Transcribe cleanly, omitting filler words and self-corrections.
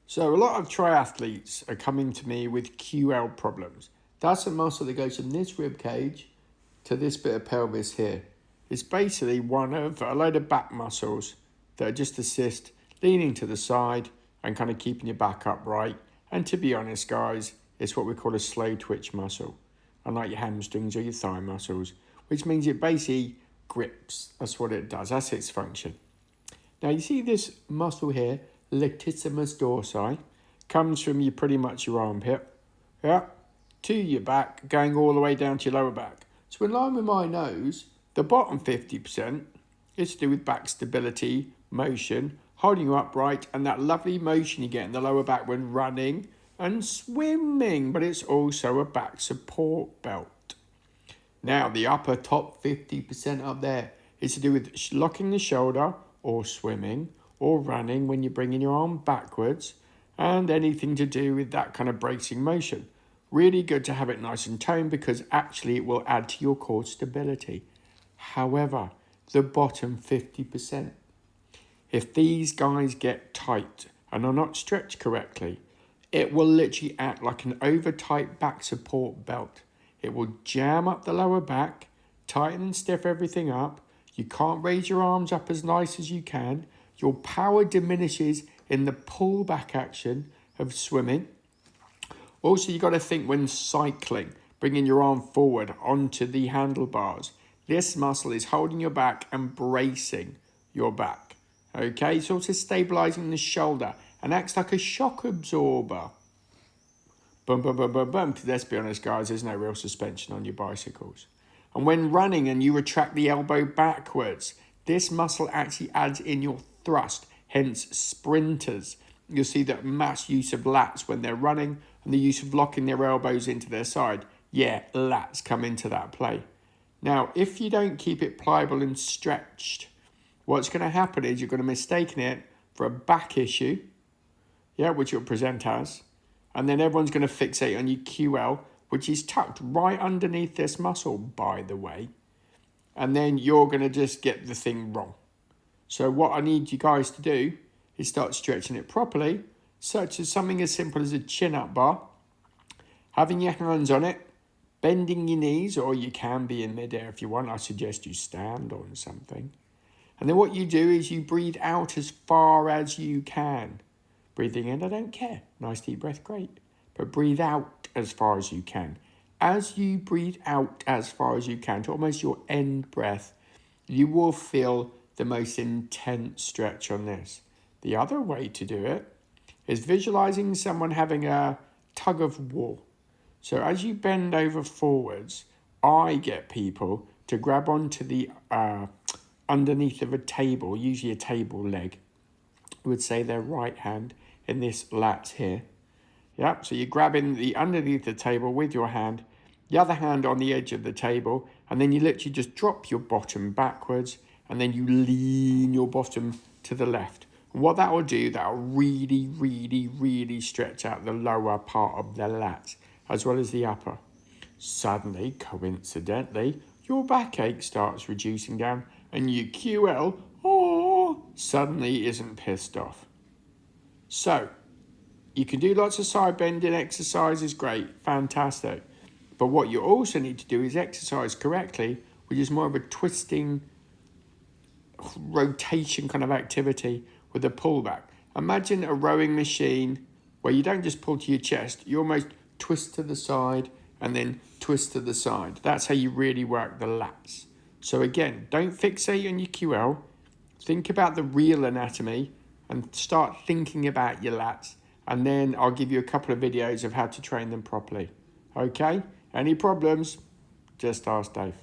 So a lot of triathletes are coming to me with QL problems. That's a muscle that goes from this rib cage to this bit of pelvis here. It's basically one of a load of back muscles that just assist leaning to the side and kind of keeping your back upright. And to be honest, guys, it's what we call a slow twitch muscle, unlike your hamstrings or your thigh muscles, which means it basically grips. That's what it does. That's its function. Now you see this muscle here, latissimus dorsi, comes from pretty much your armpit, to your back, going all the way down to your lower back. So in line with my nose, the bottom 50% is to do with back stability, motion, holding you upright, and that lovely motion you get in the lower back when running and swimming, but it's also a back support belt. Now the upper top 50% up there is to do with locking the shoulder or swimming or running when you're bringing your arm backwards, and anything to do with that kind of bracing motion. Really good to have it nice and toned because actually it will add to your core stability. However, the bottom 50%, if these guys get tight and are not stretched correctly, it will literally act like an over-tight back support belt. It will jam up the lower back, tighten and stiff everything up. You can't raise your arms up as nice as you can. Your power diminishes in the pull-back action of swimming. Also, you've got to think when cycling, bringing your arm forward onto the handlebars. This muscle is holding your back and bracing your back. Okay, it's also stabilizing the shoulder and acts like a shock absorber. Boom, boom, boom, boom, boom. Let's be honest, guys, there's no real suspension on your bicycles. And when running and you retract the elbow backwards, this muscle actually adds in your thrust, hence sprinters. You'll see that mass use of lats when they're running and the use of locking their elbows into their side. Yeah, lats come into that play. Now, if you don't keep it pliable and stretched, what's going to happen is you're going to mistake it for a back issue, which you'll present as, and then everyone's going to fixate on your QL, which is tucked right underneath this muscle, by the way, and then you're going to just get the thing wrong. So what I need you guys to do is start stretching it properly, such as something as simple as a chin-up bar, having your hands on it, bending your knees, or you can be in midair if you want. I suggest you stand on something. And then what you do is you breathe out as far as you can. Breathing in, I don't care. Nice deep breath, great. But breathe out as far as you can. As you breathe out as far as you can, to almost your end breath, you will feel the most intense stretch on this. The other way to do it is visualizing someone having a tug of war. So as you bend over forwards, I get people to grab onto the underneath of a table, usually a table leg. I would say their right hand in this lat here. Yep, so you're grabbing the underneath the table with your hand, the other hand on the edge of the table, and then you literally just drop your bottom backwards, and then you lean your bottom to the left. And what that will do, that will really, really, really stretch out the lower part of the lats, as well as the upper. Suddenly, coincidentally, your backache starts reducing down, and your QL, suddenly isn't pissed off. So, you can do lots of side bending exercises, great, fantastic. But what you also need to do is exercise correctly, which is more of a twisting, rotation kind of activity with a pullback. Imagine a rowing machine where you don't just pull to your chest, you almost twist to the side and then twist to the side. That's how you really work the lats. So again, don't fixate on your QL. Think about the real anatomy and start thinking about your lats. And then I'll give you a couple of videos of how to train them properly. Okay? Any problems? Just ask Dave.